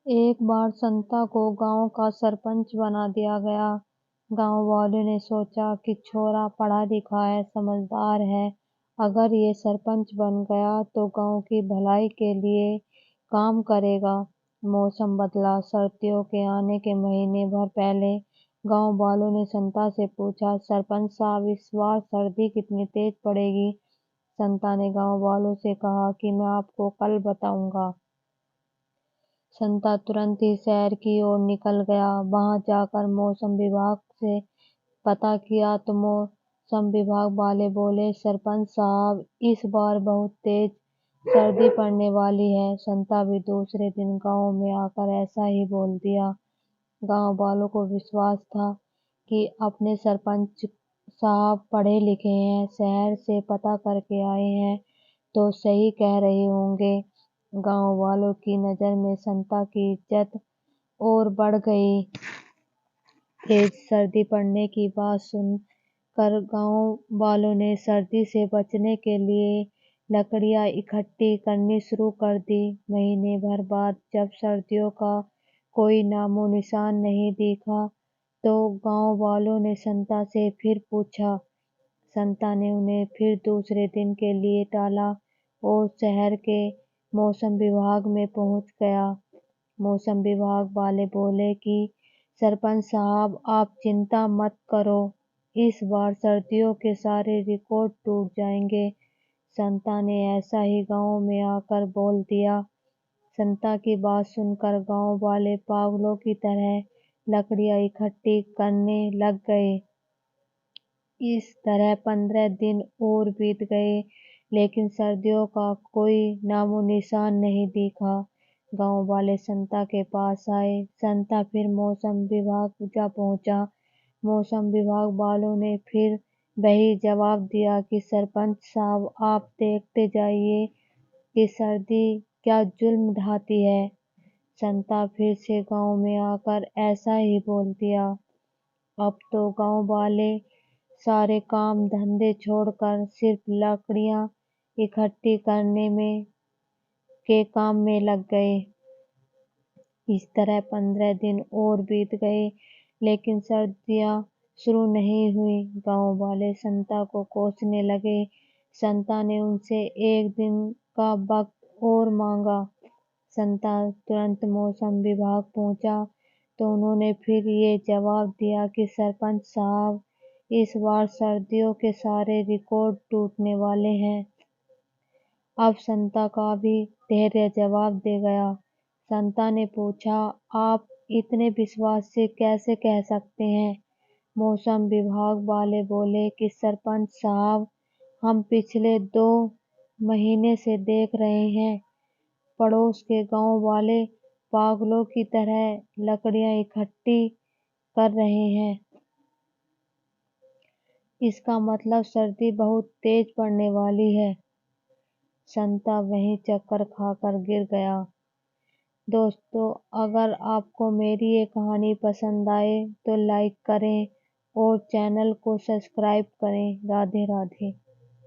एक बार संता को गांव का सरपंच बना दिया गया। गांव वालों ने सोचा कि छोरा पढ़ा लिखा है, समझदार है, अगर ये सरपंच बन गया तो गांव की भलाई के लिए काम करेगा। मौसम बदला। सर्दियों के आने के महीने भर पहले गांव वालों ने संता से पूछा, सरपंच साहब, इस बार सर्दी कितनी तेज पड़ेगी? संता ने गांव वालों से कहा कि मैं आपको कल बताऊंगा। संता तुरंत ही शहर की ओर निकल गया। वहां जाकर मौसम विभाग से पता किया तो मौसम विभाग वाले बोले, सरपंच साहब, इस बार बहुत तेज सर्दी पड़ने वाली है। संता भी दूसरे दिन गांव में आकर ऐसा ही बोल दिया। गांव वालों को विश्वास था कि अपने सरपंच साहब पढ़े लिखे हैं, शहर से पता करके आए हैं तो सही कह रहे होंगे। गांव वालों की नजर में संता की इज्जत और बढ़ गई। तेज सर्दी पड़ने की बात सुनकर गांव वालों ने सर्दी से बचने के लिए लकड़ियां इकट्ठी करनी शुरू कर दी। महीने भर बाद जब सर्दियों का कोई नामो निशान नहीं दिखा तो गांव वालों ने संता से फिर पूछा। संता ने उन्हें फिर दूसरे दिन के लिए टाला और शहर के मौसम विभाग में पहुंच गया। मौसम विभाग वाले बोले कि सरपंच साहब, आप चिंता मत करो, इस बार सर्दियों के सारे रिकॉर्ड टूट जाएंगे। संता ने ऐसा ही गांव में आकर बोल दिया। संता की बात सुनकर गांव वाले पागलों की तरह लकड़ियां इकट्ठी करने लग गए। इस तरह 15 दिन और बीत गए, लेकिन सर्दियों का कोई नामो निशान नहीं दिखा। गांव वाले संता के पास आए। संता फिर मौसम विभाग जा पहुंचा। मौसम विभाग वालों ने फिर वही जवाब दिया कि सरपंच साहब, आप देखते जाइए कि सर्दी क्या जुल्म ढाती है। संता फिर से गांव में आकर ऐसा ही बोल दिया। अब तो गांव वाले सारे काम धंधे छोड़कर सिर्फ लकड़ियां इकट्ठी करने में के काम में लग गए। इस तरह 15 दिन और बीत गए, लेकिन सर्दियां शुरू नहीं हुई। गांव वाले संता को कोसने लगे। संता ने उनसे एक दिन का वक्त और मांगा। संता तुरंत मौसम विभाग पहुंचा तो उन्होंने फिर ये जवाब दिया कि सरपंच साहब, इस बार सर्दियों के सारे रिकॉर्ड टूटने वाले हैं। अब संता का भी धैर्य जवाब दे गया। संता ने पूछा, आप इतने विश्वास से कैसे कह सकते हैं? मौसम विभाग वाले बोले कि सरपंच साहब, हम पिछले 2 महीने से देख रहे हैं, पड़ोस के गांव वाले पागलों की तरह लकड़ियां इकट्ठी कर रहे हैं। इसका मतलब सर्दी बहुत तेज पड़ने वाली है। संता वहीं चक्कर खाकर गिर गया। दोस्तों, अगर आपको मेरी ये कहानी पसंद आए तो लाइक करें और चैनल को सब्सक्राइब करें। राधे राधे।